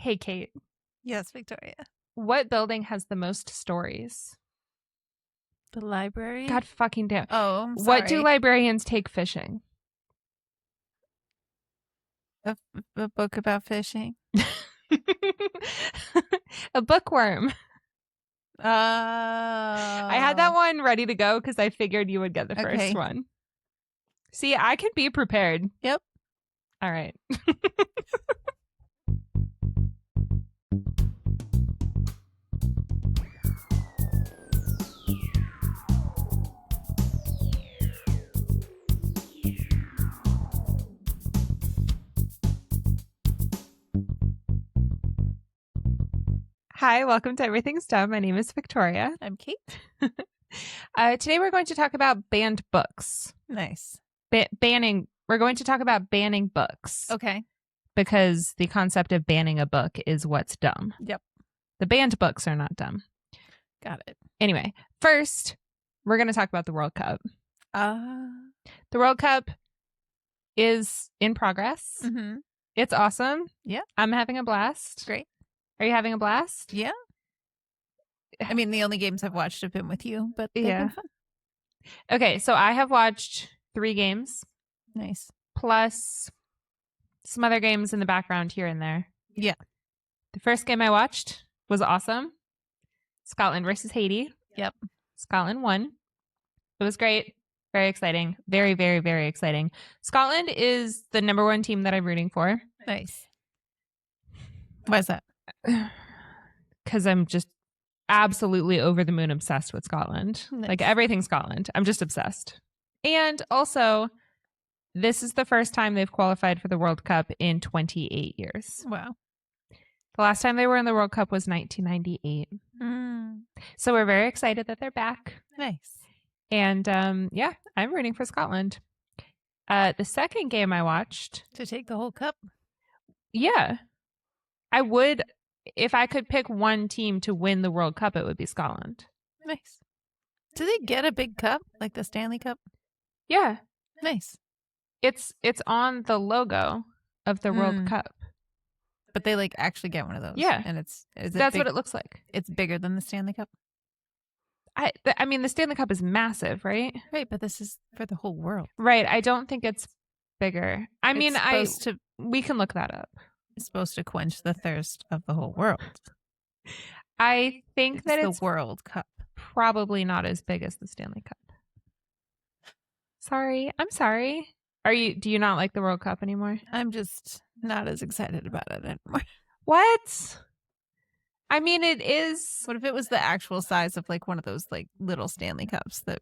Hey, Kate, Yes, Victoria. what building has the most stories? The library? God fucking damn. Oh, I'm What do sorry. librarians take fishing? A book about fishing? A bookworm. Oh. I had that one ready to go because I figured you would get the first Okay. one. See, I can be prepared. Yep. All right. Hi, welcome to Everything's Dumb. My name is Victoria. I'm Kate. Today we're going to talk about banned books. Nice. Banning. We're going to talk about banning books. Okay. Because the concept of banning a book is what's dumb. Yep. The banned books are not dumb. Got it. Anyway, first, we're going to talk about the World Cup. The World Cup is in progress. Mm-hmm. It's awesome. Yeah. I'm having a blast. Great. Are you having a blast? Yeah. I mean, the only games I've watched have been with you, but they've been fun. Okay, so I have watched 3 games. Nice. Plus some other games in the background here and there. Yeah. The first game I watched was awesome. Scotland versus Haiti. Yep. Scotland won. It was great. Very exciting. Very, very, very exciting. Scotland is the number 1 team that I'm rooting for. Nice. Why is that? Because I'm just absolutely over the moon obsessed with Scotland. Nice. Like everything Scotland. I'm just obsessed. And also, this is the first time they've qualified for the World Cup in 28 years. Wow. The last time they were in the World Cup was 1998. So we're very excited that they're back. Nice. And yeah, I'm rooting for Scotland. The second game I watched. To take the whole cup? Yeah. I would, if I could pick one team to win the World Cup, it would be Scotland. Nice. Do they get a big cup, like the Stanley Cup? Yeah. Nice. It's on the logo of the World Cup. But they like actually get one of those. Yeah. And that's what it looks like. It's bigger than the Stanley Cup. I mean, the Stanley Cup is massive, right? Right, but this is for the whole world. Right. I don't think it's bigger. I mean, we can look that up. It's supposed to quench the thirst of the whole world. I think that it's the World Cup. Probably not as big as the Stanley Cup. Sorry. I'm sorry. Do you not like the World Cup anymore? I'm just not as excited about it anymore. What? I mean, it is. What if it was the actual size of like one of those like little Stanley Cups that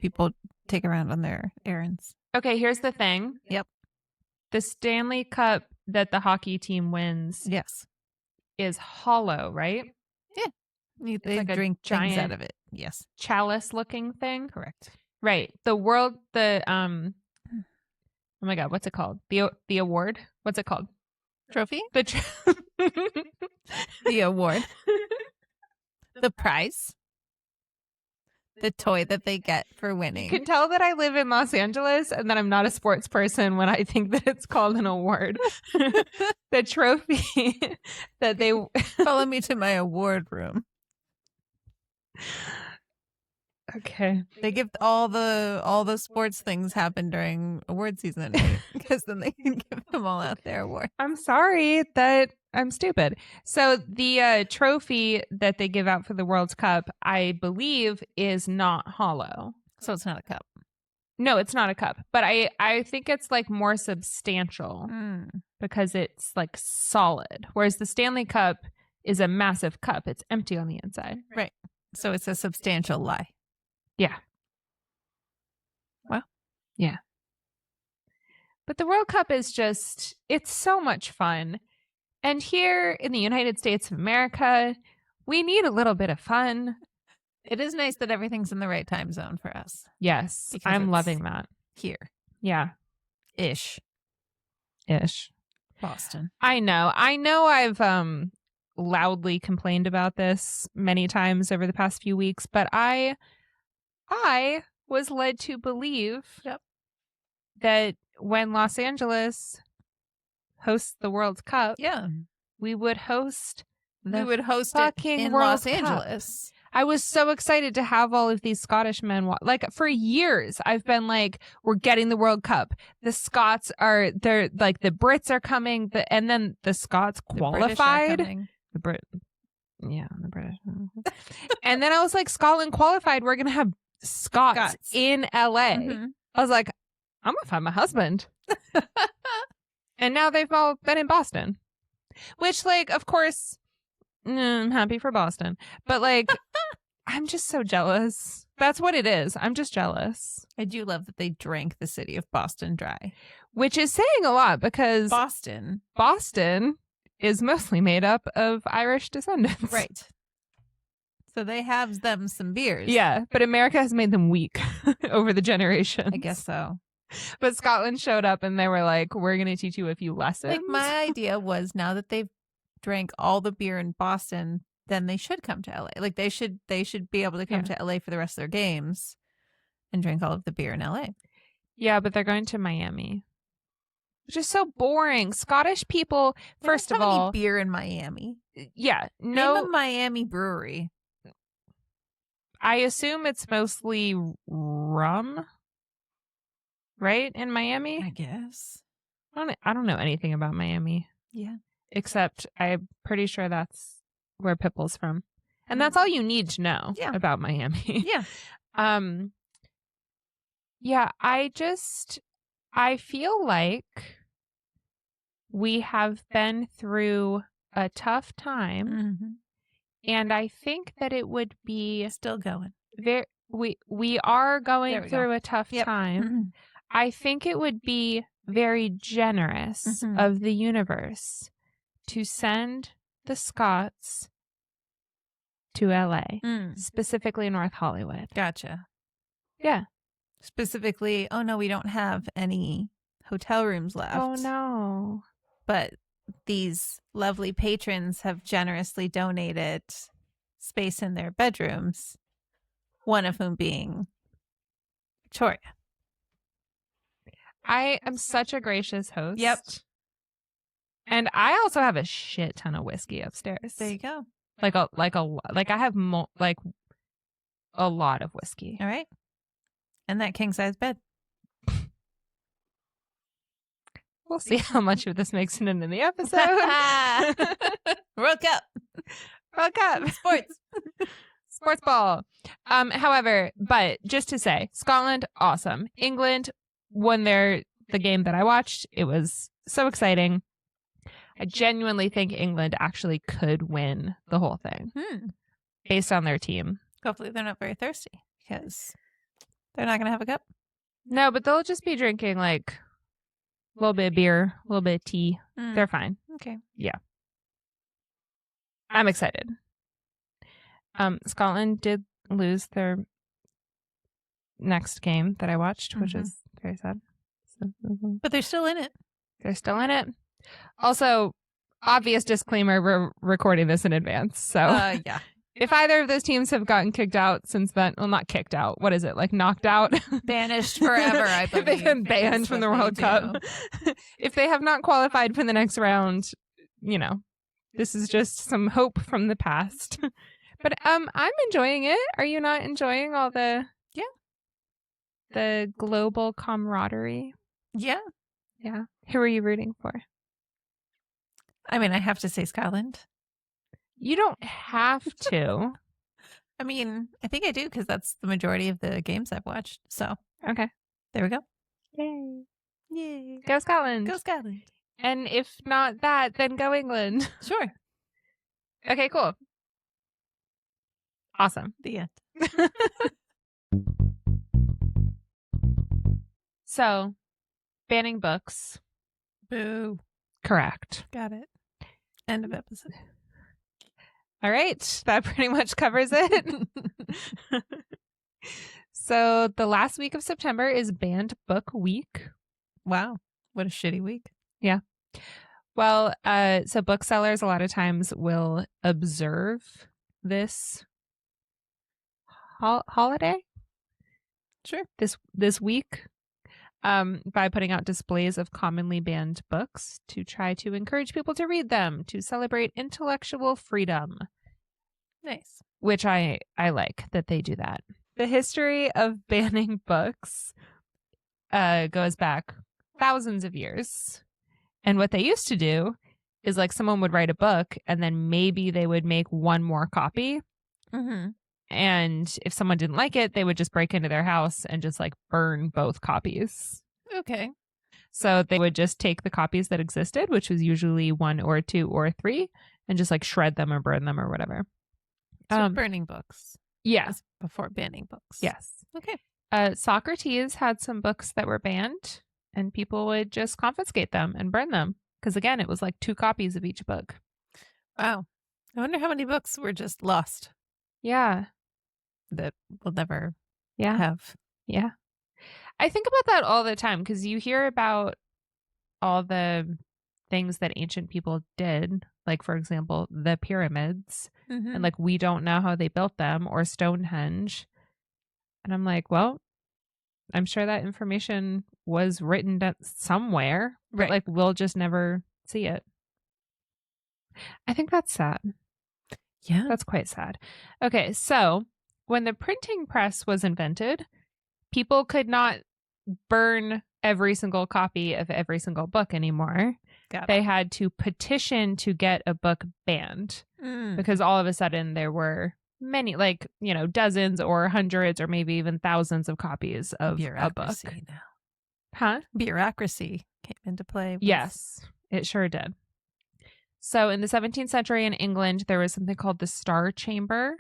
people take around on their errands? Okay, here's the thing. Yep. The Stanley Cup that the hockey team wins, yes, is hollow, right? Yeah. They like drink a giant things out of it. Yes. Chalice-looking thing. Correct. Right. Oh my God, what's it called? The award? What's it called? Trophy? The award. The prize. The toy that they get for winning. You can tell that I live in Los Angeles and that I'm not a sports person when I think that it's called an award. The trophy that they follow me to my award room. Okay. They give all the sports things happen during award season because then they can give them all out their award. I'm sorry that I'm stupid. So the trophy that they give out for the World Cup, I believe, is not hollow. So it's not a cup. No, it's not a cup. But I think it's like more substantial because it's like solid. Whereas the Stanley Cup is a massive cup. It's empty on the inside. Right. So it's a substantial lie. Yeah. Well, yeah. But the World Cup is just, it's so much fun. And here in the United States of America, we need a little bit of fun. It is nice that everything's in the right time zone for us. Yes. I'm loving that. Here. Yeah. Ish. Boston. I know. I've loudly complained about this many times over the past few weeks, but I was led to believe that when Los Angeles hosts the World Cup, we would host the We would host it fucking in World Los Cup. Angeles. I was so excited to have all of these Scottish men. Like for years, I've been like, we're getting the World Cup. The Scots are, they're like, the Brits are coming. And then the Scots qualified. The British. And then I was like, Scotland qualified. We're going to have Scots in LA. Mm-hmm. I was like, I'm going to find my husband. And now they've all been in Boston. Which, like, of course, I'm happy for Boston. But, like, I'm just so jealous. That's what it is. I'm just jealous. I do love that they drank the city of Boston dry. Which is saying a lot because Boston is mostly made up of Irish descendants. Right. So they have them some beers. Yeah, but America has made them weak over the generations. I guess so. But Scotland showed up and they were like, we're going to teach you a few lessons. Like, my idea was now that they've drank all the beer in Boston, then they should come to LA. Like, they should be able to come to LA for the rest of their games and drink all of the beer in LA. Yeah, but they're going to Miami. Which is so boring. Scottish people, first of all, any beer in Miami. Yeah, Name a Miami brewery. I assume it's mostly rum, right? In Miami, I guess. I don't know anything about Miami. Yeah, except I'm pretty sure that's where Pipple's from, and that's all you need to know about Miami. Yeah. Yeah. I feel like we have been through a tough time. Mm-hmm. And I think that it would be still going. We are going through a tough time. Mm-hmm. I think it would be very generous of the universe to send the Scots to LA, specifically North Hollywood. Gotcha. Yeah. Specifically, oh no, we don't have any hotel rooms left. Oh no. But these lovely patrons have generously donated space in their bedrooms, one of whom being Victoria. I am such a gracious host. Yep. And I also have a shit ton of whiskey upstairs. There you go. I have a lot of whiskey. All right. And that king size bed. We'll see how much of this makes it into the episode. World Cup. World Cup. Sports ball. However, but just to say, Scotland, awesome. England won the game that I watched. It was so exciting. I genuinely think England actually could win the whole thing based on their team. Hopefully they're not very thirsty because they're not going to have a cup. No, but they'll just be drinking like a little bit of beer, a little bit of tea. They're fine. Okay. Yeah. I'm excited. Scotland did lose their next game that I watched, which is very sad. But they're still in it. They're still in it. Also, obvious disclaimer, we're recording this in advance. So yeah. If either of those teams have gotten kicked out since then, well, not kicked out. What is it? Like knocked out? Banished forever, I believe. They've been banned from the World Cup. If they have not qualified for the next round, this is just some hope from the past. But I'm enjoying it. Are you not enjoying all the global camaraderie? Yeah. Yeah. Who are you rooting for? I mean, I have to say Scotland. You don't have to. I mean, I think I do because that's the majority of the games I've watched. So, okay. There we go. Yay. Yay. Go Scotland. Go Scotland. And if not that, then go England. Sure. Okay, cool. Awesome. The end. So, banning books. Boo. Correct. Got it. End of episode. All right. That pretty much covers it. So, the last week of September is Banned Book Week. Wow. What a shitty week. Yeah. Well, so booksellers a lot of times will observe this holiday. Sure. This week. by putting out displays of commonly banned books to try to encourage people to read them, to celebrate intellectual freedom. Nice. Which I like that they do that. The history of banning books goes back thousands of years. And what they used to do is like someone would write a book and then maybe they would make one more copy. Mm-hmm. And if someone didn't like it, they would just break into their house and just like burn both copies. Okay. So they would just take the copies that existed, which was usually 1 or 2 or 3, and just like shred them or burn them or whatever. So burning books. Yeah. Before banning books. Yes. Okay. Socrates had some books that were banned, and people would just confiscate them and burn them. Because again, it was like 2 copies of each book. Wow. I wonder how many books were just lost Yeah. that we'll never Yeah. have. Yeah. I think about that all the time because you hear about all the things that ancient people did, like, for example, the pyramids, Mm-hmm. and like we don't know how they built them, or Stonehenge. And I'm like, well, I'm sure that information was written somewhere, but Right. like we'll just never see it. I think that's sad. Yeah. That's quite sad. Okay, so when the printing press was invented, people could not burn every single copy of every single book anymore. They had to petition to get a book banned because all of a sudden there were many, like, you know, dozens or hundreds or maybe even thousands of copies of a book. Now. Huh? Bureaucracy came into play. Yes, it sure did. So in the 17th century in England, there was something called the Star Chamber.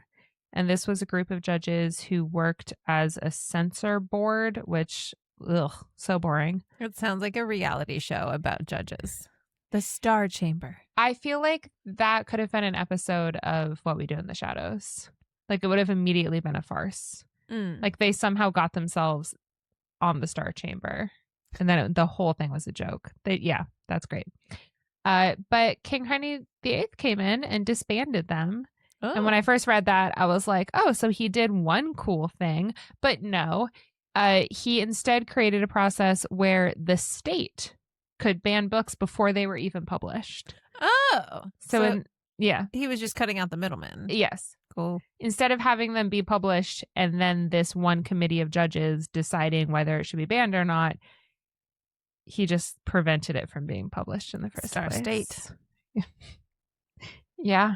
And this was a group of judges who worked as a censor board, which, ugh, so boring. It sounds like a reality show about judges. The Star Chamber. I feel like that could have been an episode of What We Do in the Shadows. Like, it would have immediately been a farce. Like, they somehow got themselves on the Star Chamber. And then the whole thing was a joke. Yeah, that's great. But King Henry VIII came in and disbanded them. Oh. And when I first read that, I was like, oh, so he did one cool thing. But no, he instead created a process where the state could ban books before they were even published. Oh. So yeah. He was just cutting out the middleman. Yes. Cool. Instead of having them be published and then this one committee of judges deciding whether it should be banned or not, he just prevented it from being published in the first place. State. Yeah.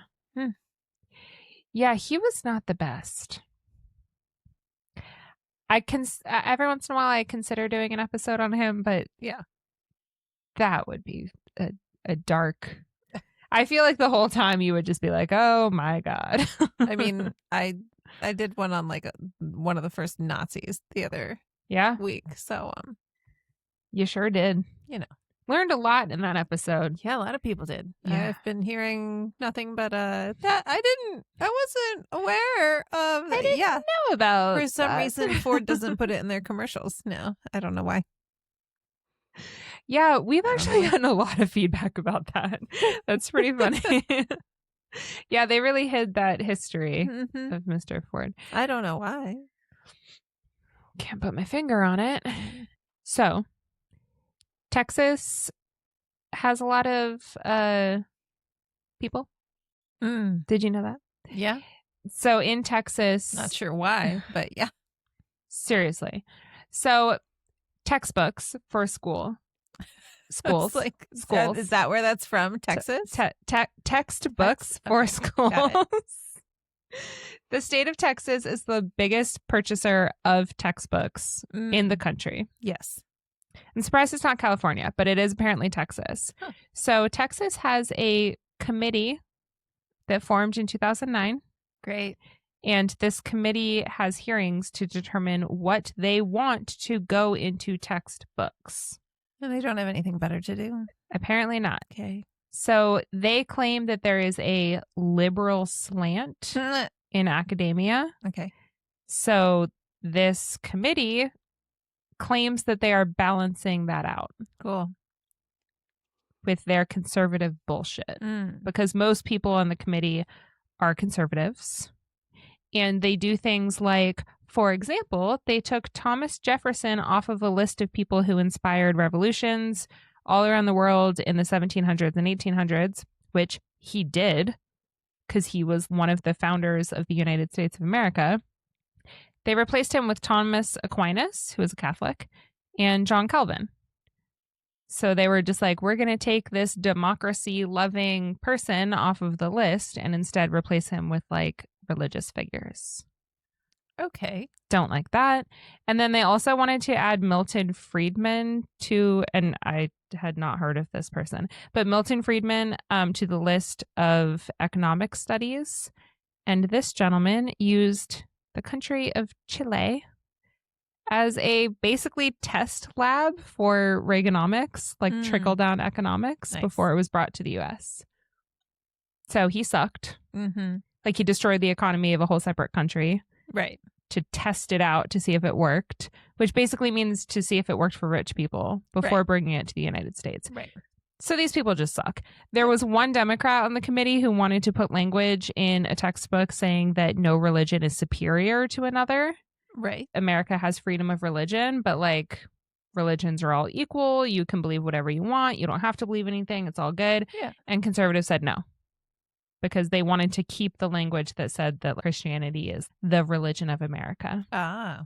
Yeah, he was not the best. Every once in a while I consider doing an episode on him, but yeah, that would be a dark. I feel like the whole time you would just be like, "Oh my god." I mean, I did one on like one of the first Nazis the other week, so you sure did. You know, learned a lot in that episode. Yeah, a lot of people did. Yeah. I've been hearing nothing but that I wasn't aware of. I didn't know about. For some reason, Ford doesn't put it in their commercials now. I don't know why. Yeah, we've actually gotten a lot of feedback about that. That's pretty funny. Yeah, they really hid that history of Mr. Ford. I don't know why. Can't put my finger on it. So, Texas has a lot of people. Did you know that? Yeah. So in Texas, not sure why, but yeah. Seriously. So textbooks for schools. Schools. Is that where that's from? Texas? Textbooks for schools. The state of Texas is the biggest purchaser of textbooks in the country. Yes. I'm surprised it's not California, but it is apparently Texas. Huh. So Texas has a committee that formed in 2009. Great. And this committee has hearings to determine what they want to go into textbooks. And they don't have anything better to do? Apparently not. Okay. So they claim that there is a liberal slant in academia. Okay. So this committee claims that they are balancing that out. Cool. With their conservative bullshit. Because most people on the committee are conservatives. And they do things like, for example, they took Thomas Jefferson off of a list of people who inspired revolutions all around the world in the 1700s and 1800s, which he did because he was one of the founders of the United States of America. They replaced him with Thomas Aquinas, who was a Catholic, and John Calvin. So they were just like, we're going to take this democracy-loving person off of the list and instead replace him with like religious figures. Okay. Don't like that. And then they also wanted to add Milton Friedman to, and I had not heard of this person, but Milton Friedman to the list of economic studies. And this gentleman used the country of Chile as a basically test lab for Reaganomics, like trickle-down economics, before it was brought to the U.S. So he sucked. Mm-hmm. Like he destroyed the economy of a whole separate country. Right. To test it out to see if it worked, which basically means to see if it worked for rich people before bringing it to the United States. Right. So these people just suck. There was one Democrat on the committee who wanted to put language in a textbook saying that no religion is superior to another. Right. America has freedom of religion, but like religions are all equal. You can believe whatever you want. You don't have to believe anything. It's all good. Yeah. And conservatives said no, because they wanted to keep the language that said that Christianity is the religion of America. Ah.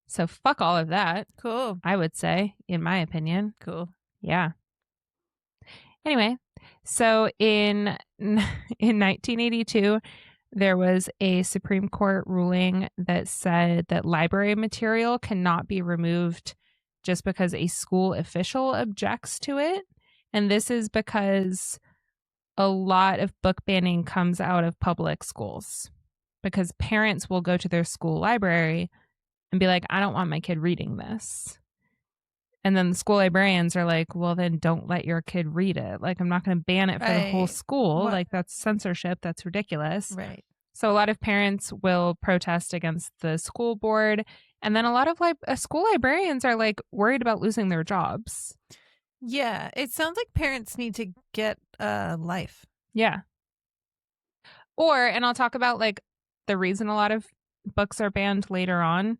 So fuck all of that. Cool. I would say, in my opinion. Cool. Yeah. Anyway, so in 1982, there was a Supreme Court ruling that said that library material cannot be removed just because a school official objects to it. And this is because a lot of book banning comes out of public schools, because parents will go to their school library and be like, I don't want my kid reading this. And then the school librarians are like, well, then don't let your kid read it. Like, I'm not going to ban it for the whole school. What? Like, that's censorship. That's ridiculous. Right. So a lot of parents will protest against the school board. And then a lot of school librarians are like worried about losing their jobs. Yeah. It sounds like parents need to get a life. Yeah. And I'll talk about like the reason a lot of books are banned later on,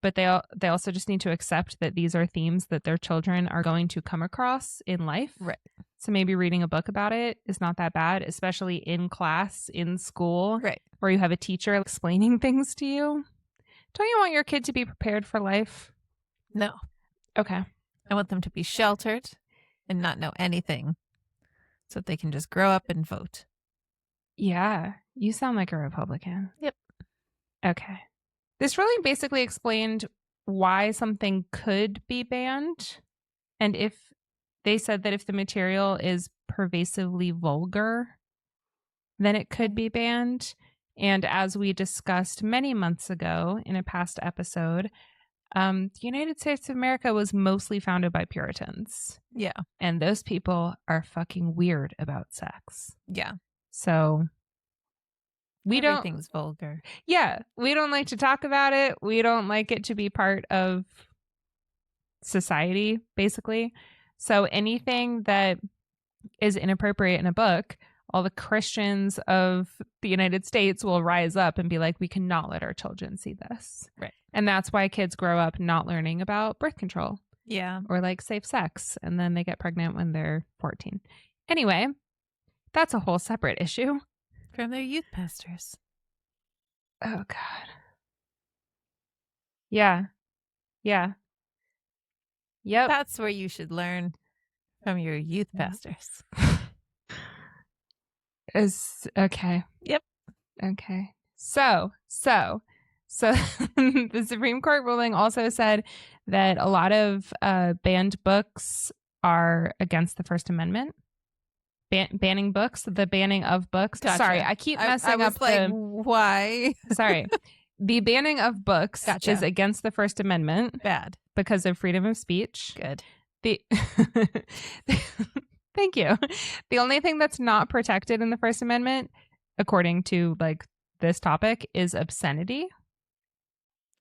but they also just need to accept that these are themes that their children are going to come across in life. Right. So maybe reading a book about it is not that bad, especially in class, in school, Right. where you have a teacher explaining things to you. Don't you want your kid to be prepared for life? No. Okay. I want them to be sheltered and not know anything so that they can just grow up and vote. Yeah. You sound like a Republican. Yep. Okay. This really basically explained why something could be banned. And if they said that if the material is pervasively vulgar, then it could be banned. And as we discussed many months ago in a past episode, the United States of America was mostly founded by Puritans. Yeah. And those people are fucking weird about sex. Yeah. So everything's vulgar. Yeah. We don't like to talk about it. We don't like it to be part of society, basically. So anything that is inappropriate in a book, all the Christians of the United States will rise up and be like, we cannot let our children see this. Right. And that's why kids grow up not learning about birth control. Yeah. Or like safe sex. And then they get pregnant when they're 14. Anyway, that's a whole separate issue. From their youth pastors. Oh, God. Yeah. Yeah. Yep. That's where you should learn from your youth pastors. Okay. Yep. Okay. So the Supreme Court ruling also said that a lot of banned books are against the First Amendment. Banning books, the banning of books. Gotcha. Sorry, I keep messing up why? Sorry. The banning of books Gotcha. is against the First Amendment. Bad. Because of freedom of speech. Good. Thank you. The only thing that's not protected in the First Amendment, according to like this topic, is obscenity,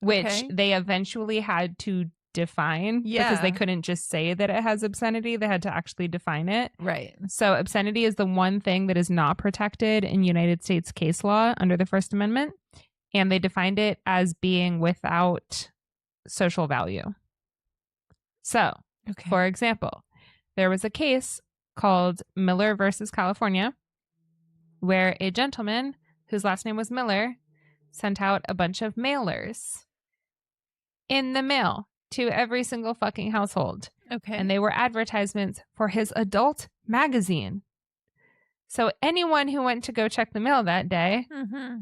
which they eventually had to define because they Yeah. couldn't just say that it has obscenity. They had to actually define it. Right. So obscenity is the one thing that is not protected in United States case law under the First Amendment. And they defined it as being without social value. So, Okay. for example, there was a case called Miller versus California where a gentleman whose last name was Miller sent out a bunch of mailers in the mail to every single fucking household. Okay. And they were advertisements for his adult magazine. So anyone who went to go check the mail that day, Mm-hmm.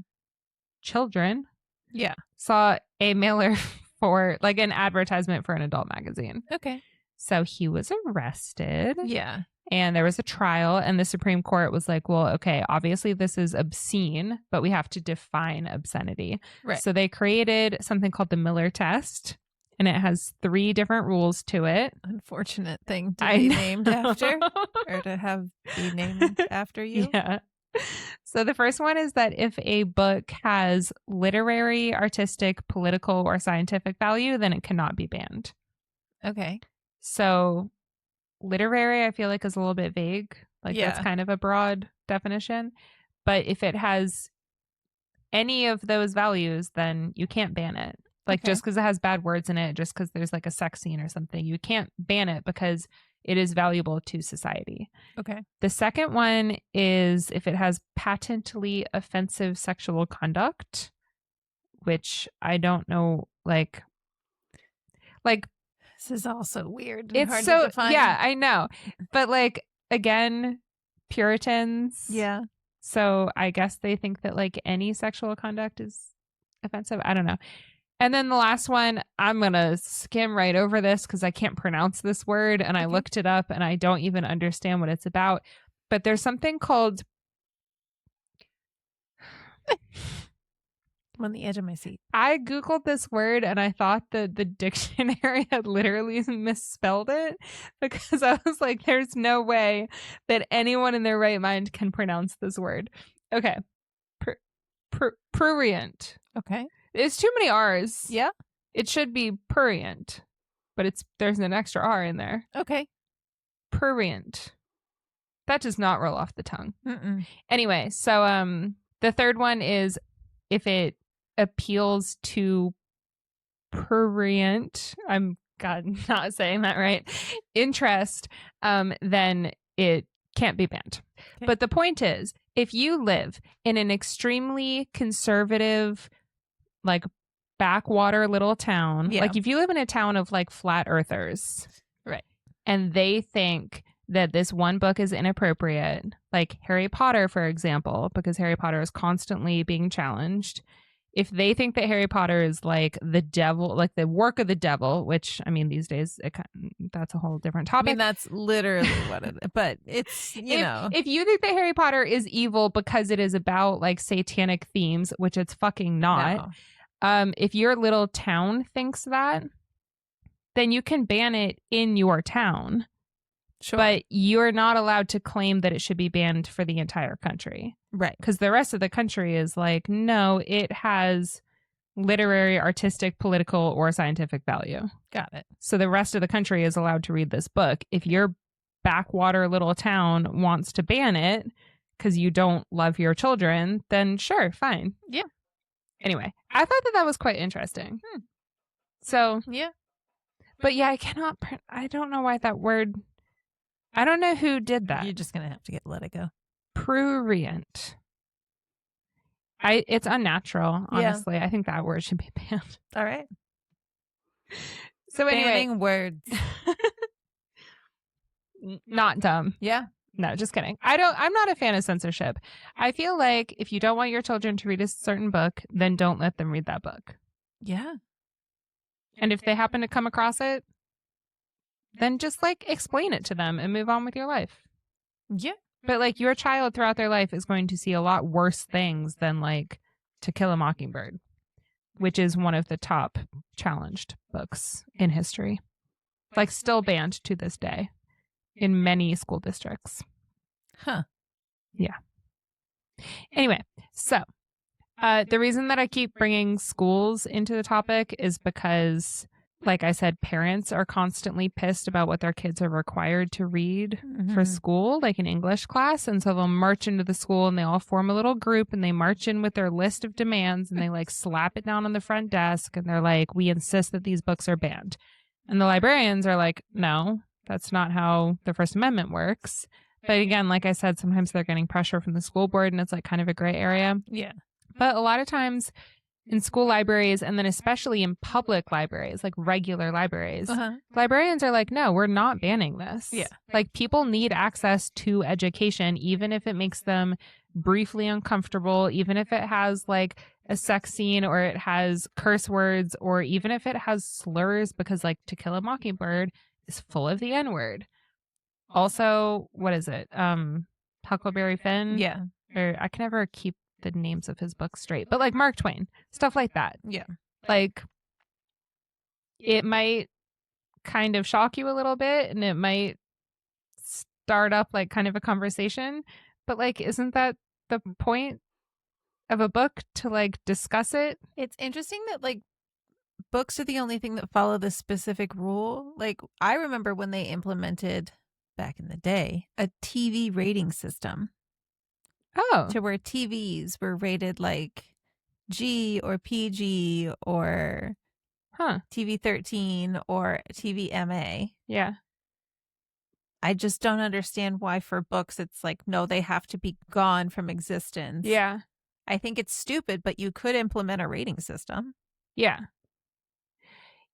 children, Yeah. saw a mailer for like an advertisement for an adult magazine. Okay. So he was arrested. Yeah. And there was a trial, and the Supreme Court was like, well, okay, obviously this is obscene, but we have to define obscenity. Right. So they created something called the Miller test, and it has 3 different rules to it. Unfortunate thing to I be know. named after, or to have be named after you. Yeah. So the first one is that if a book has literary, artistic, political, or scientific value, then it cannot be banned. Okay. So literary, I feel like, is a little bit vague. Like that's Yeah. kind of a broad definition. But if it has any of those values, then you can't ban it. Like Okay. just because it has bad words in it, just because there's like a sex scene or something, you can't ban it because it is valuable to society. Okay. The second one is if it has patently offensive sexual conduct, which I don't know, like This is also weird. And it's hard so, to define. yeah, I know. But like, again, Puritans. Yeah. So I guess they think that like any sexual conduct is offensive. I don't know. And then the last one, I'm going to skim right over this because I can't pronounce this word. And I Okay. looked it up and I don't even understand what it's about. But there's something called, I'm on the edge of my seat. I Googled this word and I thought that the dictionary had literally misspelled it because I was like, there's no way that anyone in their right mind can pronounce this word. Okay. Prurient. Okay. It's too many R's. Yeah. It should be prurient, but there's an extra R in there. Okay. Prurient. That does not roll off the tongue. Mm-mm. Anyway, so the third one is if it appeals to prurient, I'm not saying that right, interest, then it can't be banned. Okay. But the point is, if you live in an extremely conservative, like backwater little town, Yeah. like if you live in a town of like flat earthers, Right. and they think that this one book is inappropriate, like Harry Potter, for example, because Harry Potter is constantly being challenged. If they think that Harry Potter is like the devil, like the work of the devil, which I mean, these days, that's a whole different I topic. mean, that's literally what it is. But it's, you know. If you think that Harry Potter is evil because it is about like satanic themes, which it's fucking not. No. If your little town thinks that, then you can ban it in your town. Sure. But you're not allowed to claim that it should be banned for the entire country. Right. Because the rest of the country is like, no, it has literary, artistic, political, or scientific value. Got it. So the rest of the country is allowed to read this book. If your backwater little town wants to ban it because you don't love your children, then sure, fine. Yeah. Anyway, I thought that was quite interesting. So, Yeah. but yeah, I don't know why that word, I don't know who did that. You're just going to have to let it go. Prurient. It's unnatural, Yeah. honestly. I think that word should be banned. All right. So anyway, Banning words. not dumb. Yeah. No, just kidding. I'm not a fan of censorship. I feel like if you don't want your children to read a certain book, then don't let them read that book. Yeah. And if they happen to come across it, then just like explain it to them and move on with your life. Yeah. But like your child throughout their life is going to see a lot worse things than like To Kill a Mockingbird, which is one of the top challenged books in history. Like still banned to this day in many school districts. Huh. Yeah. Anyway, so the reason that I keep bringing schools into the topic is because like I said, parents are constantly pissed about what their kids are required to read for Mhm. school, like an English class. And so they'll march into the school and they all form a little group and they march in with their list of demands and they like slap it down on the front desk and they're like, we insist that these books are banned. And the librarians are like, no, that's not how the First Amendment works. But again, like I said, sometimes they're getting pressure from the school board and it's like kind of a gray area. Yeah. But a lot of times in school libraries, and then especially in public libraries, like regular libraries, librarians are like, no, we're not banning this. Yeah. Like people need access to education, even if it makes them briefly uncomfortable, even if it has like a sex scene or it has curse words, or even if it has slurs, because like To Kill a Mockingbird is full of the N-word. Also, what is it? Huckleberry Finn? Yeah. Or I can never keep the names of his books straight, but like Mark Twain, stuff like that. Yeah. Like it might kind of shock you a little bit and it might start up like kind of a conversation, but like, isn't that the point of a book, to like discuss it? It's interesting that like books are the only thing that follow this specific rule. Like I remember when they implemented back in the day a TV rating system. Oh, To where TVs were rated like G or PG or huh. TV 13 or TV MA. Yeah. I just don't understand why for books it's like, no, they have to be gone from existence. Yeah. I think it's stupid, but you could implement a rating system. Yeah.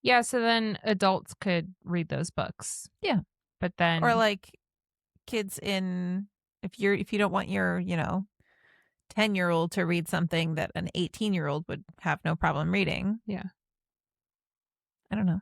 Yeah. So then adults could read those books. Yeah. But then, Or like kids in, if you don't want your, 10-year-old to read something that an 18-year-old would have no problem reading. Yeah. I don't know.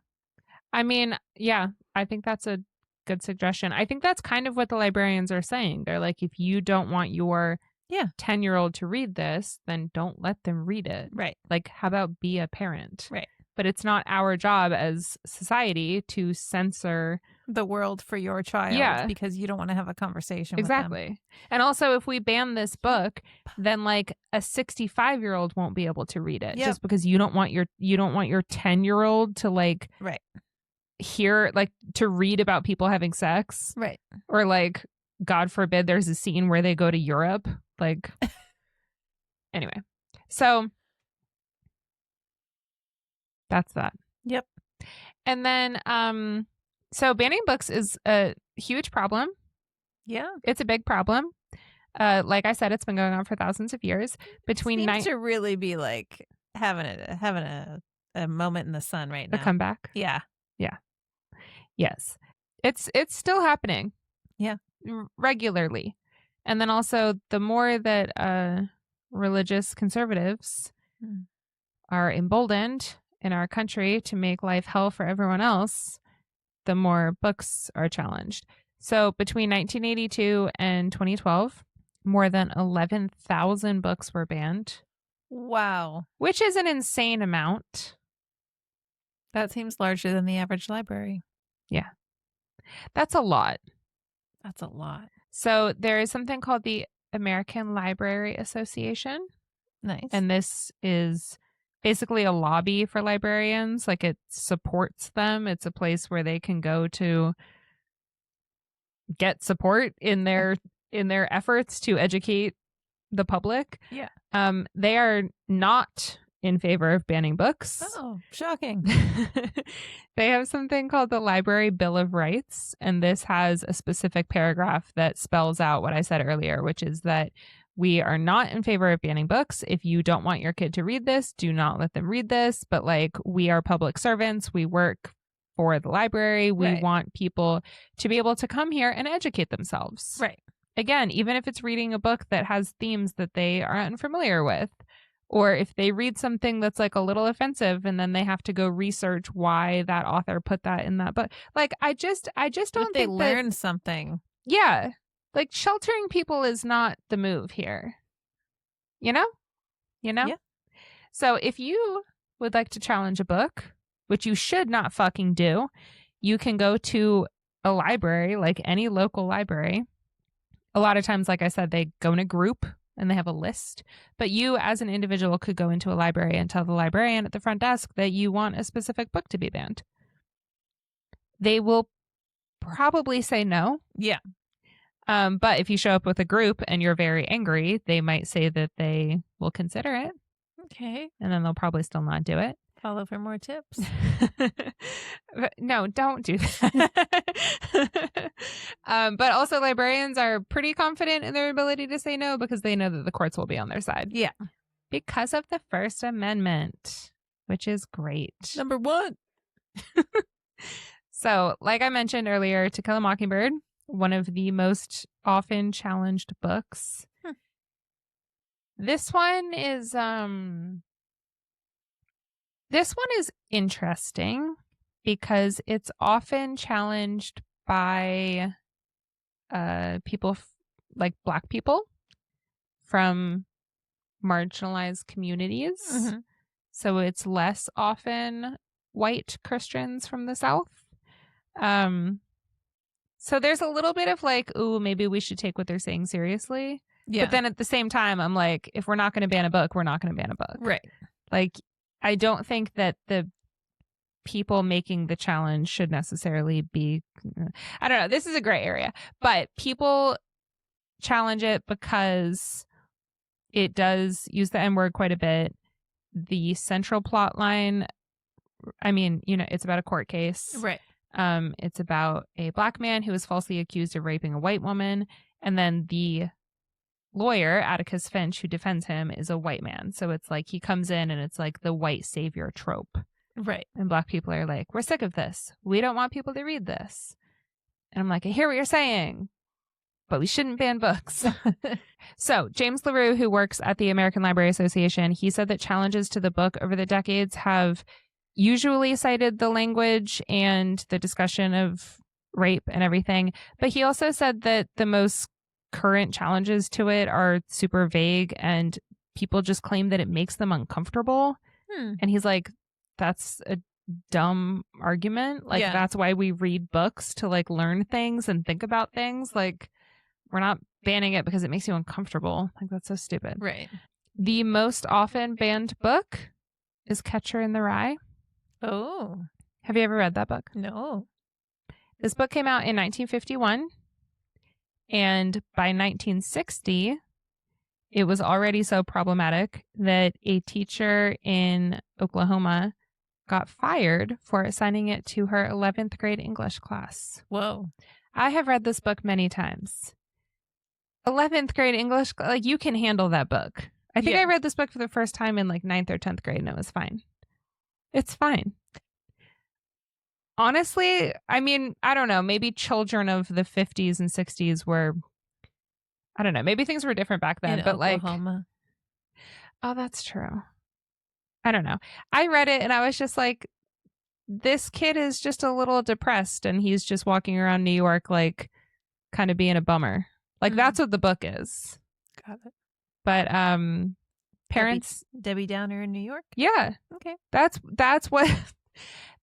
I mean, yeah, I think that's a good suggestion. I think that's kind of what the librarians are saying. They're like, if you don't want your 10-year-old to read this, then don't let them read it. Right. Like, how about be a parent? Right. But it's not our job as society to censor the world for your child because you don't want to have a conversation with them. Exactly. And also, if we ban this book, then like a 65-year-old won't be able to read it just because you don't want your 10-year-old to like hear, like, to read about people having sex. Right. Or like, God forbid, there's a scene where they go to Europe. Like, anyway. So that's that. Yep. And then, so banning books is a huge problem. Yeah. It's a big problem. Like I said, it's been going on for thousands of years. Seems to really be like having a moment in the sun right now. A comeback. Yeah. Yeah. Yes. It's still happening. Yeah. Regularly. And then also the more that religious conservatives are emboldened in our country to make life hell for everyone else, the more books are challenged. So between 1982 and 2012, more than 11,000 books were banned. Wow. Which is an insane amount. That seems larger than the average library. Yeah. That's a lot. That's a lot. So there is something called the American Library Association. Nice. And this is basically a lobby for librarians. Like, it supports them. It's a place where they can go to get support in their efforts to educate the public. Yeah. They are not in favor of banning books. Oh, shocking. They have something called the Library Bill of Rights, and this has a specific paragraph that spells out what I said earlier, which is that we are not in favor of banning books. If you don't want your kid to read this, do not let them read this. But like, we are public servants. We work for the library. We want people to be able to come here and educate themselves. Right. Again, even if it's reading a book that has themes that they are unfamiliar with, or if they read something that's like a little offensive and then they have to go research why that author put that in that book. Like, I just don't think they learn something. Yeah. Like, sheltering people is not the move here. You know? Yeah. So if you would like to challenge a book, which you should not fucking do, you can go to a library, like any local library. A lot of times, like I said, they go in a group and they have a list. But you as an individual could go into a library and tell the librarian at the front desk that you want a specific book to be banned. They will probably say no. Yeah. But if you show up with a group and you're very angry, they might say that they will consider it. Okay. And then they'll probably still not do it. Follow for more tips. No, don't do that. But also librarians are pretty confident in their ability to say no because they know that the courts will be on their side. Yeah. Because of the First Amendment, which is great. Number 1. So, like I mentioned earlier, To Kill a Mockingbird, one of the most often challenged books. This one is interesting because it's often challenged by people like Black people from marginalized communities. Mm-hmm. So it's less often white Christians from the South. So there's a little bit of like, ooh, maybe we should take what they're saying seriously. Yeah. But then at the same time, I'm like, if we're not going to ban a book, we're not going to ban a book. Right. Like, I don't think that the people making the challenge should necessarily be, I don't know, this is a gray area, but people challenge it because it does use the N-word quite a bit. The central plot line, I mean, you know, it's about a court case. Right. It's about a Black man who was falsely accused of raping a white woman. And then the lawyer, Atticus Finch, who defends him, is a white man. So it's like he comes in and it's like the white savior trope. Right. And Black people are like, we're sick of this. We don't want people to read this. And I'm like, I hear what you're saying, but we shouldn't ban books. So James LaRue, who works at the American Library Association, he said that challenges to the book over the decades have usually cited the language and the discussion of rape and everything. But he also said that the most current challenges to it are super vague and people just claim that it makes them uncomfortable. And he's like, that's a dumb argument. Like, that's why we read books, to like learn things and think about things. Like, we're not banning it because it makes you uncomfortable. Like, that's so stupid. Right. The most often banned book is Catcher in the Rye. Oh. Have you ever read that book? No. This book came out in 1951. And by 1960, it was already so problematic that a teacher in Oklahoma got fired for assigning it to her 11th grade English class. Whoa. I have read this book many times. 11th grade English, like, you can handle that book. I think I read this book for the first time in like 9th or 10th grade and it was fine. It's fine. Honestly, I mean, I don't know. Maybe children of the 50s and 60s were, I don't know. Maybe things were different back then. In but Oklahoma. Oh, that's true. I don't know. I read it and I was just like, this kid is just a little depressed and he's just walking around New York, like, kind of being a bummer. Like, that's what the book is. Got it. But parents, Debbie Downer in New York. yeah, Okay. that's what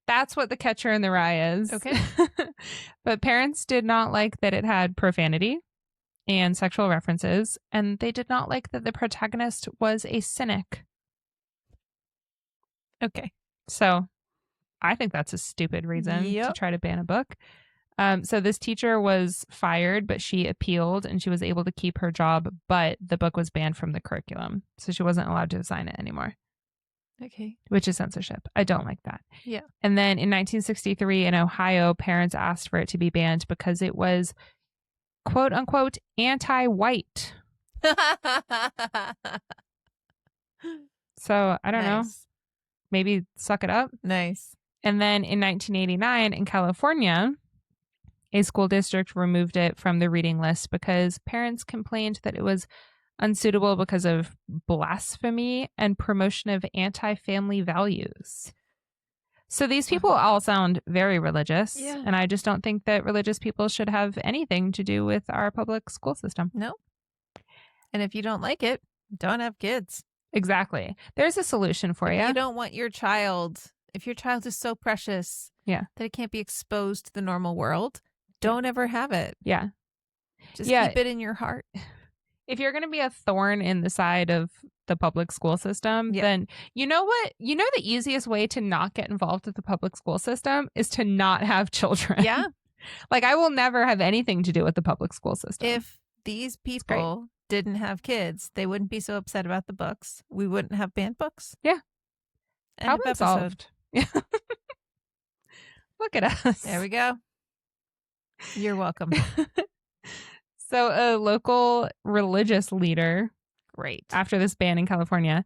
that's what The Catcher in the Rye is. Okay. But parents did not like that it had profanity and sexual references, and they did not like that the protagonist was a cynic. Okay. So I think that's a stupid reason to try to ban a book. So this teacher was fired, but she appealed and she was able to keep her job, but the book was banned from the curriculum. So she wasn't allowed to assign it anymore. Okay. Which is censorship. I don't like that. Yeah. And then in 1963 in Ohio, parents asked for it to be banned because it was, quote unquote, anti-white. So I don't know. Maybe suck it up. Nice. And then in 1989 in California, a school district removed it from the reading list because parents complained that it was unsuitable because of blasphemy and promotion of anti-family values. So these people all sound very religious. Yeah. And I just don't think that religious people should have anything to do with our public school system. No. And if you don't like it, don't have kids. Exactly. There's a solution for you. You don't want your child, if your child is so precious that it can't be exposed to the normal world, don't ever have it. Yeah. Just keep it in your heart. if you're going to be a thorn in the side of the public school system, Yeah. then you know what? You know the easiest way to not get involved with the public school system is to not have children. Yeah. Like, I will never have anything to do with the public school system. If these people didn't have kids, they wouldn't be so upset about the books. We wouldn't have banned books. Yeah. End of Problem episode. solved. Look at us. There we go. You're welcome. So a local religious leader, Great. after this ban in California,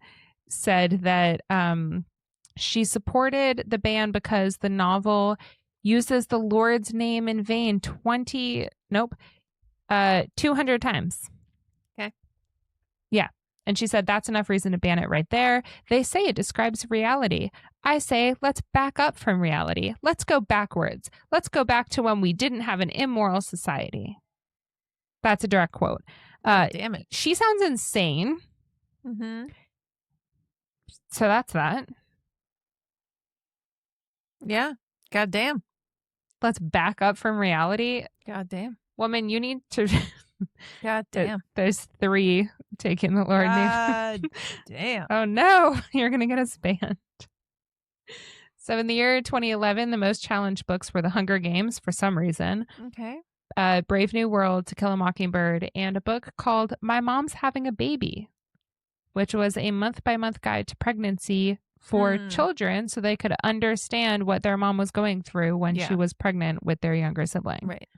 said that she supported the ban because the novel uses the Lord's name in vain 200 times. Okay. Yeah. And she said that's enough reason to ban it right there. They say it describes reality. I say, let's back up from reality. Let's go backwards. Let's go back to when we didn't have an immoral society. That's a direct quote. Damn it. She sounds insane. Mm-hmm. So that's that. Yeah. God damn. Let's back up from reality. God damn. Woman, you need to... God damn. There's 3 taking the Lord name. God damn. Oh no, you're going to get us banned. So in the year 2011, the most challenged books were The Hunger Games for some reason, Okay. Brave New World, To Kill a Mockingbird, and a book called My Mom's Having a Baby, which was a month-by-month guide to pregnancy for children so they could understand what their mom was going through when she was pregnant with their younger sibling. Right.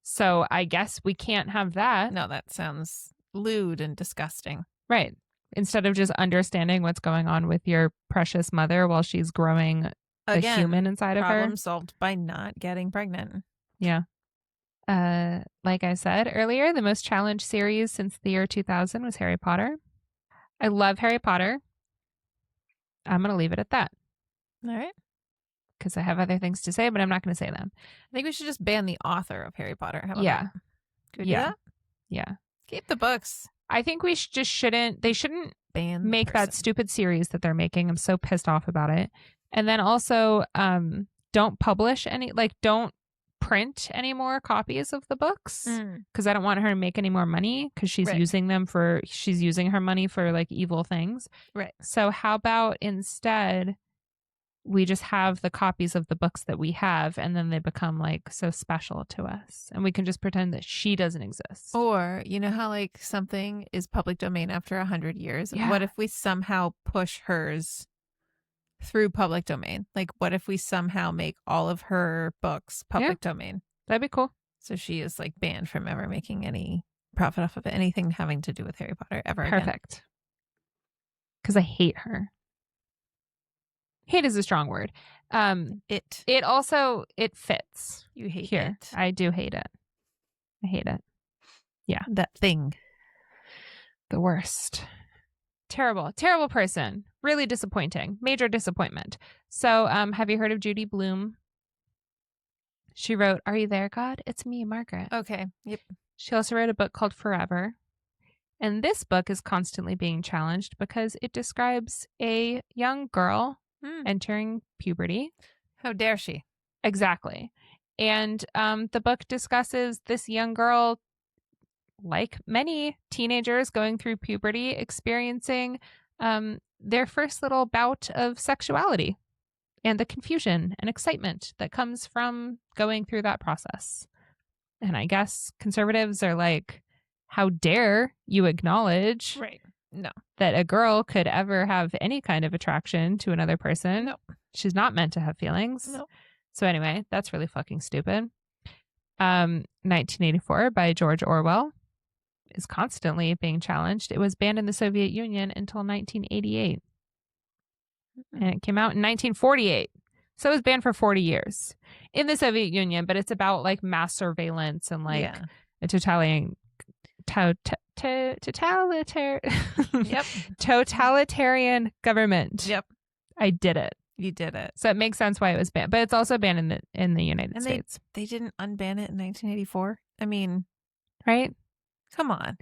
So I guess we can't have that. No, that sounds lewd and disgusting. Right. Instead of just understanding what's going on with your precious mother while she's growing Again, a human inside of her. Problem solved by not getting pregnant. Yeah. Like I said earlier, the most challenged series since the year 2000 was Harry Potter. I love Harry Potter. I'm going to leave it at that All right. because I have other things to say, but I'm not going to say them. I think we should just ban the author of Harry Potter. How about Yeah. that? Could we do Yeah. that? Yeah. Keep the books. I think we shouldn't Ban the make that person. stupid series that they're making. I'm so pissed off about it. And then also, don't publish don't print any more copies of the books because I don't want her to make any more money because she's Right. using her money for like evil things. Right. So how about instead we just have the copies of the books that we have and then they become like so special to us and we can just pretend that she doesn't exist. Or, you know how like something is public domain after 100 years? Yeah. What if we somehow push hers through public domain? Like, what if we somehow make all of her books public domain? That'd be cool. So she is like banned from ever making any profit off of anything having to do with Harry Potter ever again. Perfect. Because I hate her. Hate is a strong word. It also fits. You hate Here. it. I do hate it. I hate it. Yeah. That thing. The worst. Terrible person. Really disappointing. Major disappointment. So, have you heard of Judy Blume? She wrote, Are You There, God? It's Me, Margaret. Okay. Yep. She also wrote a book called Forever. And this book is constantly being challenged because it describes a young girl entering puberty. How dare she? Exactly. And the book discusses this young girl, like many teenagers going through puberty, experiencing their first little bout of sexuality and the confusion and excitement that comes from going through that process. And I guess conservatives are like, how dare you acknowledge that a girl could ever have any kind of attraction to another person? No. She's not meant to have feelings. No. So anyway, that's really fucking stupid. 1984 by George Orwell is constantly being challenged. It was banned in the Soviet Union until 1988. And it came out in 1948. So it was banned for 40 years in the Soviet Union, but it's about like mass surveillance and like a totalitarian government. Yep. I did it. You did it. So it makes sense why it was banned, but it's also banned in the United States. They didn't unban it in 1984. I mean, right? Come on.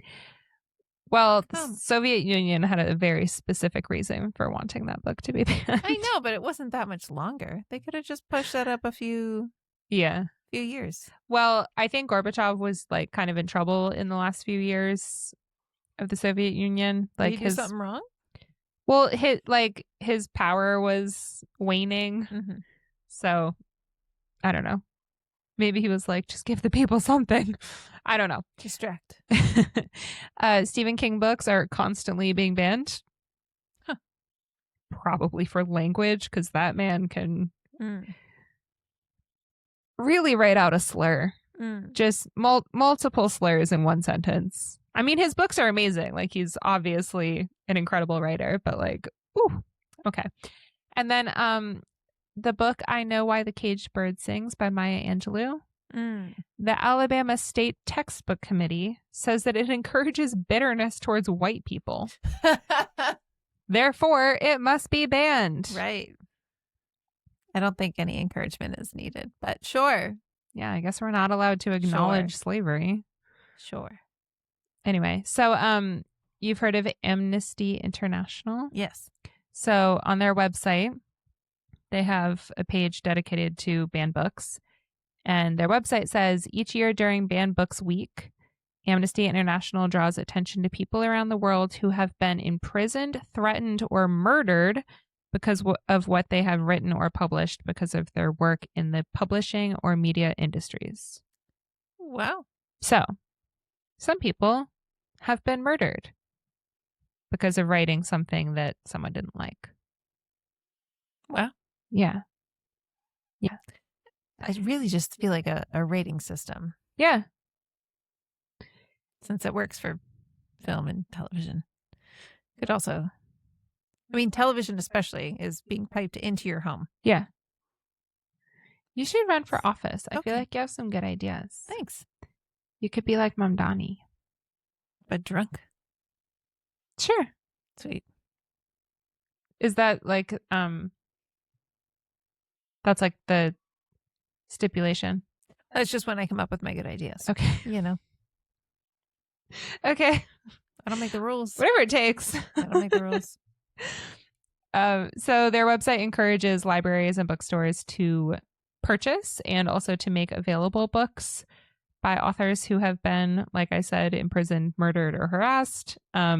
Well, the Soviet Union had a very specific reason for wanting that book to be banned. I know, but it wasn't that much longer. They could have just pushed that up a few years. Well, I think Gorbachev was like kind of in trouble in the last few years of the Soviet Union. Did Like he do his something wrong? well, his power was waning. Mm-hmm. So I don't know. Maybe he was like, just give the people something. I don't know. Distract. Stephen King books are constantly being banned. Huh. Probably for language, because that man can Mm. really write out a slur. Mm. Just multiple slurs in one sentence. I mean, his books are amazing. Like, he's obviously an incredible writer, but like, ooh, okay. And then the book I Know Why the Caged Bird Sings by Maya Angelou. Mm. The Alabama State Textbook Committee says that it encourages bitterness towards white people. Therefore, it must be banned. Right. I don't think any encouragement is needed, but sure. Yeah, I guess we're not allowed to acknowledge slavery. Sure. Anyway, so you've heard of Amnesty International? Yes. So on their website, they have a page dedicated to banned books. And their website says each year during Banned Books Week, Amnesty International draws attention to people around the world who have been imprisoned, threatened, or murdered because of what they have written or published because of their work in the publishing or media industries. Wow. So, some people have been murdered because of writing something that someone didn't like. Wow. Yeah. Yeah. I really just feel like a rating system, Yeah. since it works for film and television. Could also, I mean, television especially is being piped into your home. Yeah. You should run for office. I feel Okay. like you have some good ideas. Thanks. You could be like Mom Donnie. But drunk. Sure. Sweet. Is that like that's like the stipulation? That's just when I come up with my good ideas. Okay. You know, Okay. I don't make the rules. Whatever it takes. I don't make the rules. So their website encourages libraries and bookstores to purchase and also to make available books by authors who have been, like I said, imprisoned, murdered, or harassed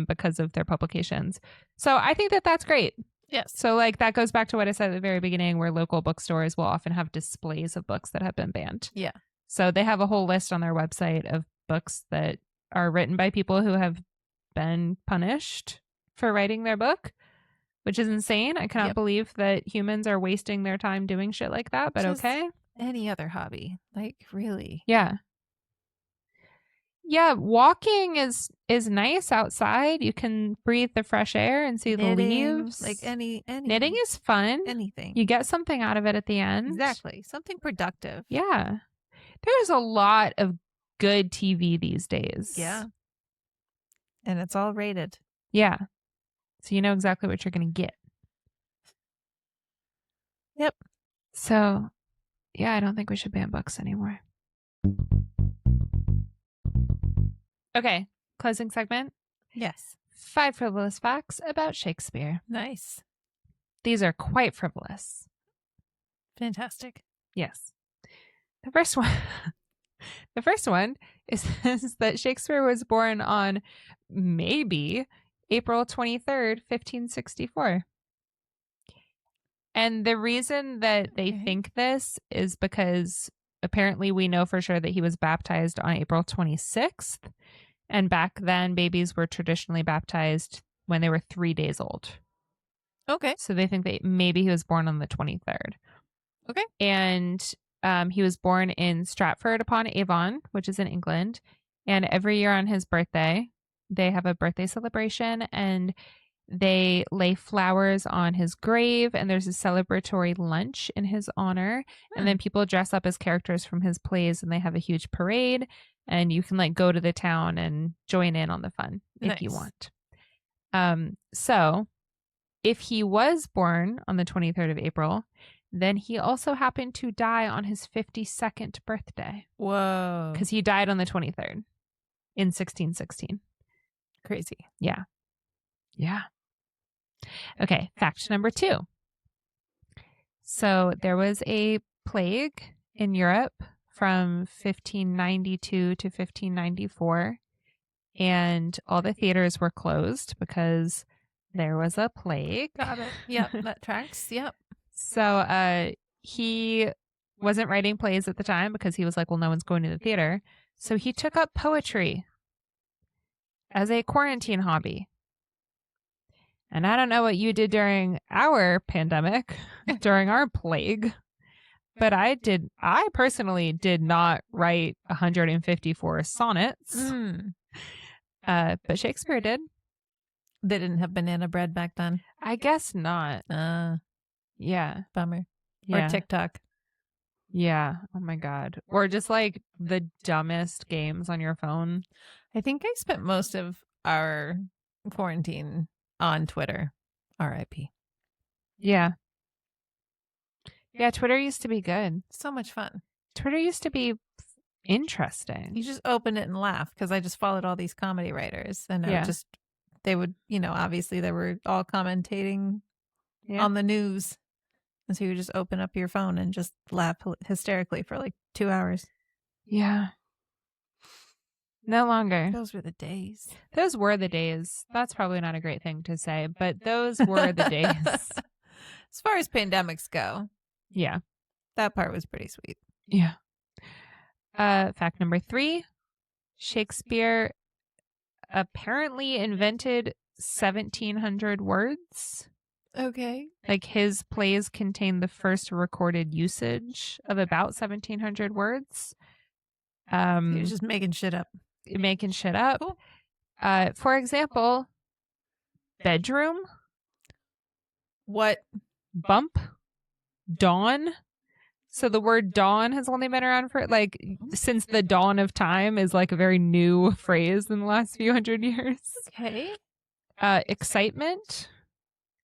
because of their publications. So I think that that's great. Yes. So like that goes back to what I said at the very beginning, where local bookstores will often have displays of books that have been banned. Yeah. So they have a whole list on their website of books that are written by people who have been punished for writing their book, which is insane. I cannot believe that humans are wasting their time doing shit like that, but Just okay. Any other hobby. Like, really. Yeah. Yeah, walking is nice outside. You can breathe the fresh air and see the leaves. Like any knitting is fun. anything. You get something out of it at the end. Exactly. Something productive. Yeah. There's a lot of good TV these days. Yeah. And it's all rated. Yeah. So you know exactly what you're going to get. Yep. So, yeah, I don't think we should ban books anymore. Okay, closing segment. Yes. 5 frivolous facts about Shakespeare. Nice. These are quite frivolous. Fantastic. Yes. The first one is that Shakespeare was born on maybe April 23rd, 1564. And the reason that they think this is because apparently we know for sure that he was baptized on April 26th. And back then, babies were traditionally baptized when they were 3 days old. Okay. So they think that maybe he was born on the 23rd. Okay. And he was born in Stratford upon Avon, which is in England. And every year on his birthday, they have a birthday celebration and they lay flowers on his grave. And there's a celebratory lunch in his honor. And then people dress up as characters from his plays and they have a huge parade. And you can like go to the town and join in on the fun if you want. So if he was born on the 23rd of April, then he also happened to die on his 52nd birthday. Whoa. Because he died on the 23rd in 1616. Crazy. Yeah. Yeah. Okay, fact number 2. So there was a plague in Europe from 1592 to 1594. and all the theaters were closed because there was a plague. Got it. Yep, that tracks. Yep. So he wasn't writing plays at the time because he was like, well, no one's going to the theater. So he took up poetry as a quarantine hobby. And I don't know what you did during our pandemic, during our plague, but I personally did not write 154 sonnets. But Shakespeare did. They didn't have banana bread back then. I guess not. Yeah. Bummer. Yeah. Or TikTok. Yeah. Oh my God. Or just like the dumbest games on your phone. I think I spent most of our quarantine on Twitter. R.I.P. Yeah. Yeah, Twitter used to be good. So much fun. Twitter used to be interesting. You just open it and laugh because I just followed all these comedy writers and they would, obviously they were all commentating on the news. And so you just open up your phone and just laugh hysterically for like 2 hours. Yeah. No longer. Those were the days. Those were the days. That's probably not a great thing to say, but those were the days. As far as pandemics go. Yeah. That part was pretty sweet. Yeah. Fact number 3, Shakespeare apparently invented 1,700 words. Okay. Like his plays contain the first recorded usage of about 1,700 words. He was just making shit up. Cool. For example, bedroom. What? Bump. Dawn. So the word dawn has only been around for since the dawn of time is like a very new phrase in the last few hundred years. Okay. Excitement,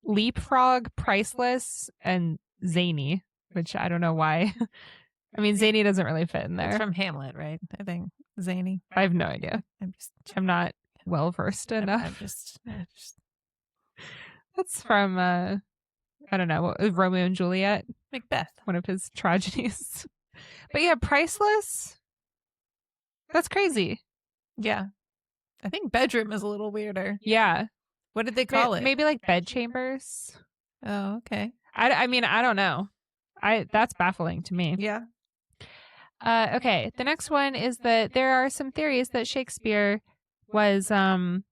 leapfrog, priceless, and zany, which I don't know why. I mean, zany doesn't really fit in there. It's from Hamlet, right? I think zany. I have no idea. I'm not well versed enough. I'm just... That's from I don't know, Romeo and Juliet. Macbeth. One of his tragedies. But yeah, priceless. That's crazy. Yeah. I think bedroom is a little weirder. Yeah. What did they call it? Maybe like bed chambers. Oh, okay. I mean, I don't know. That's baffling to me. Yeah. Okay. The next one is that there are some theories that Shakespeare was, well,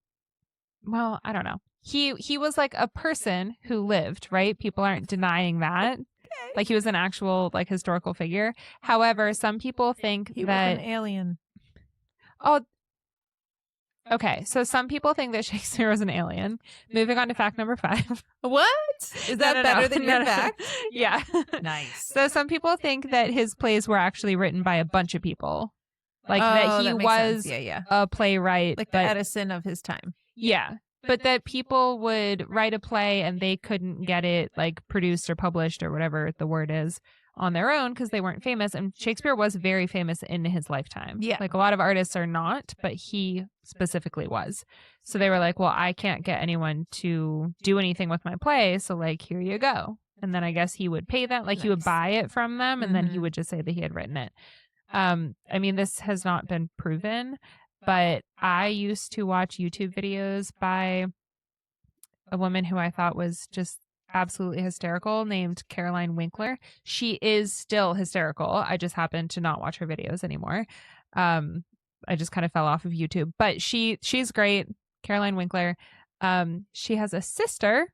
I don't know. He was like a person who lived, right? People aren't denying that. Okay. Like he was an actual like historical figure. However, some people think he that was an alien. Oh, okay. So some people think that Shakespeare was an alien. Moving on to fact number 5. What? Is that better than your fact? Yeah. Nice. So some people think that his plays were actually written by a bunch of people. Like that he was a playwright. Like the Edison of his time. Yeah. But that people would write a play and they couldn't get it like produced or published or whatever the word is on their own because they weren't famous. And Shakespeare was very famous in his lifetime. Yeah. Like a lot of artists are not, but he specifically was. So they were like, well, I can't get anyone to do anything with my play. So like, here you go. And then I guess he would pay them, like he would buy it from them. And then he would just say that he had written it. I mean, this has not been proven, but I used to watch YouTube videos by a woman who I thought was just absolutely hysterical named Caroline Winkler. She is still hysterical. I just happen to not watch her videos anymore. I just kind of fell off of YouTube, but she's great. Caroline Winkler. She has a sister.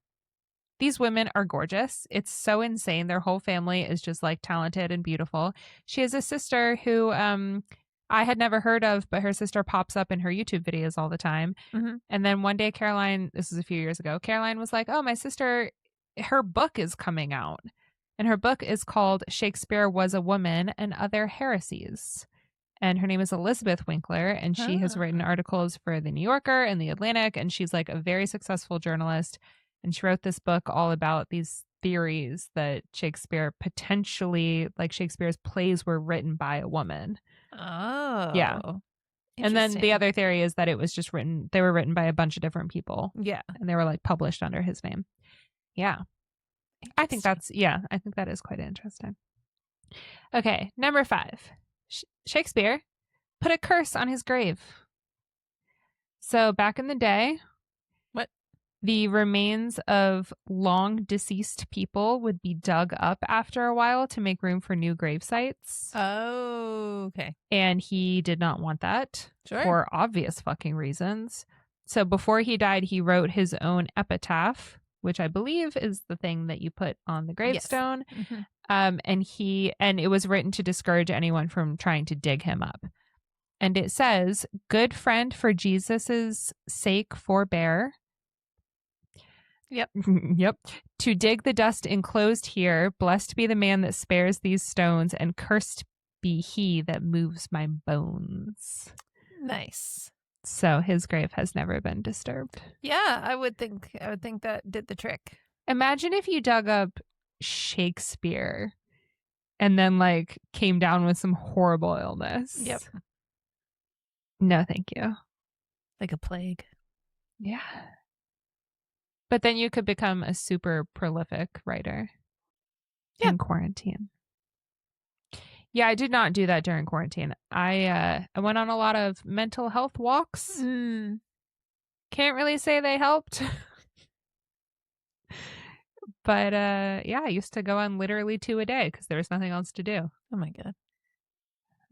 These women are gorgeous. It's so insane. Their whole family is just like talented and beautiful. She has a sister who I had never heard of, but her sister pops up in her YouTube videos all the time. Mm-hmm. And then one day Caroline, this was a few years ago, Caroline was like, oh, my sister, her book is coming out. And her book is called Shakespeare Was a Woman and Other Heresies. And her name is Elizabeth Winkler. And she has written articles for The New Yorker and The Atlantic. And she's like a very successful journalist. And she wrote this book all about these theories that Shakespeare potentially, like Shakespeare's plays were written by a woman. Oh. Yeah. And then the other theory is that it was just they were written by a bunch of different people. Yeah. And they were like published under his name. Yeah. I think that is quite interesting. Okay. Number 5. Shakespeare put a curse on his grave. So back in the day, What? The remains of long deceased people would be dug up after a while to make room for new grave sites. Oh, okay. And he did not want that for obvious fucking reasons. So before he died, he wrote his own epitaph, which I believe is the thing that you put on the gravestone. Yes. Mm-hmm. And it was written to discourage anyone from trying to dig him up. And it says, "Good friend, for Jesus's sake forbear." Yep. Yep. "To dig the dust enclosed here, blessed be the man that spares these stones, and cursed be he that moves my bones." Nice. So his grave has never been disturbed. Yeah, I would think that did the trick. Imagine if you dug up Shakespeare and then like came down with some horrible illness. Yep. No, thank you. Like a plague. Yeah. But then you could become a super prolific writer in quarantine. Yeah, I did not do that during quarantine. I went on a lot of mental health walks. Mm. Can't really say they helped. But yeah, I used to go on literally 2 a day because there was nothing else to do. Oh my God.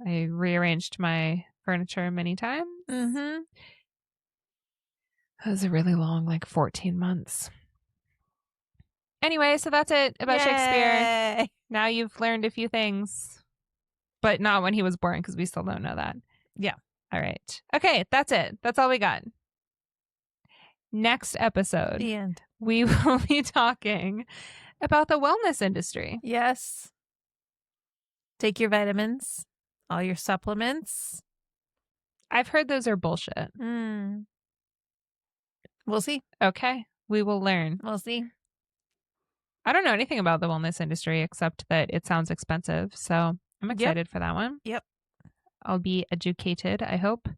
I rearranged my furniture many times. Mm-hmm. It was a really long, like 14 months. Anyway, so that's it about Shakespeare. Now you've learned a few things, but not when he was born because we still don't know that. Yeah. All right. Okay, that's it. That's all we got. Next episode, The end. We will be talking about the wellness industry. Yes. Take your vitamins, all your supplements. I've heard those are bullshit. We'll see. Okay, we will learn. We'll see. I don't know anything about the wellness industry except that it sounds expensive. So I'm excited for that one. Yep. I'll be educated, I hope.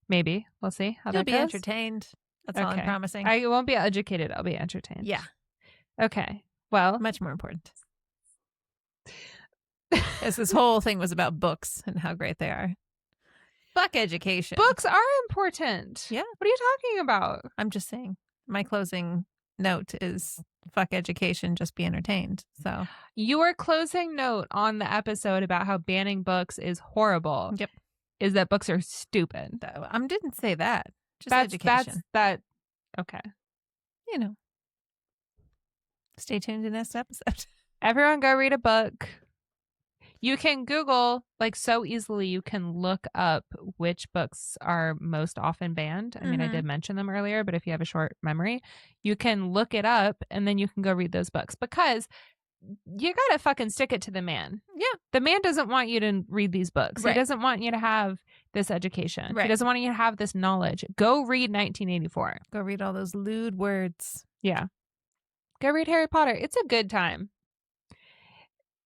Maybe. We'll see how You'll that be goes. entertained. That's all I'm promising. I won't be educated. I'll be entertained. Yeah. Okay. Well. Much more important. Yes, this whole thing was about books and how great they are. Fuck education. Books are important. Yeah. What are you talking about? I'm just saying. My closing note is fuck education, just be entertained. So your closing note on the episode about how banning books is horrible. Yep. Is that books are stupid. I didn't say that. Just education. Okay. You know. Stay tuned to next episode. Everyone go read a book. You can Google, like so easily, you can look up which books are most often banned. I mean, I did mention them earlier, but if you have a short memory, you can look it up and then you can go read those books because you got to fucking stick it to the man. Yeah. The man doesn't want you to read these books. Right. He doesn't want you to have this education. Right. He doesn't want you to have this knowledge. Go read 1984. Go read all those lewd words. Yeah. Go read Harry Potter. It's a good time.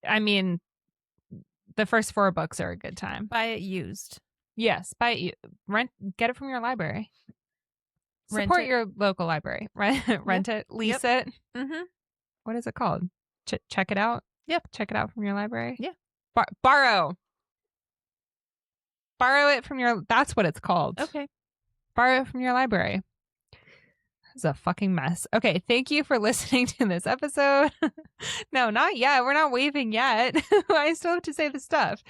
I mean, the first 4 books are a good time. Buy it used. Yes, buy it. Get it from your library. Support your local library. Rent it, lease it. Mm-hmm. What is it called? Check it out. Yep. Check it out from your library. Yeah. Borrow it from your. That's what it's called. Okay. Borrow it from your library. It's a fucking mess. Okay, thank you for listening to this episode. No, not yet. We're not waving yet. I still have to say the stuff.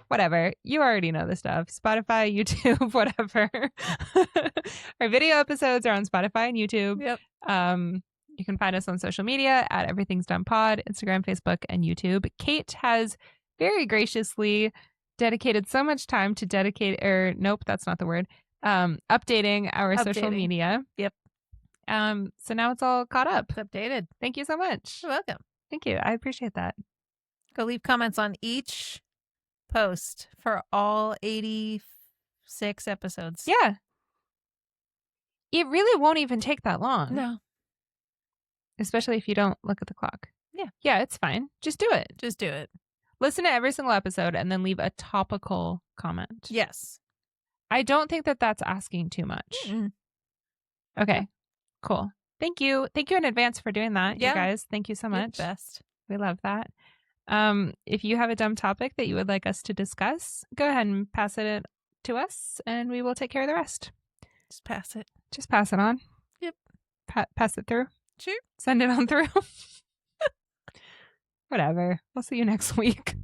Whatever. You already know the stuff. Spotify, YouTube, whatever. Our video episodes are on Spotify and YouTube. Yep. You can find us on social media at Everything's Done Pod, Instagram, Facebook, and YouTube. Kate has very graciously dedicated so much time to nope, that's not the word. Updating our social media. Yep. So now it's all caught up. It's updated. Thank you so much. You're welcome. Thank you. I appreciate that. Go leave comments on each post for all 86 episodes. Yeah. It really won't even take that long. No. Especially if you don't look at the clock. Yeah. Yeah, it's fine. Just do it. Just do it. Listen to every single episode and then leave a topical comment. Yes. I don't think that that's asking too much. Mm-mm. Okay. Yeah. Cool. Thank you. Thank you in advance for doing that, you guys. Thank you so much. You're the best. We love that. If you have a dumb topic that you would like us to discuss, go ahead and pass it to us and we will take care of the rest. Just pass it. Just pass it on. Yep. Pass it through. Sure. Send it on through. Whatever. We'll see you next week.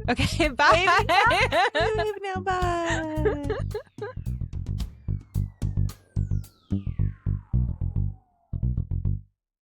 Okay, bye. Leave now. Bye.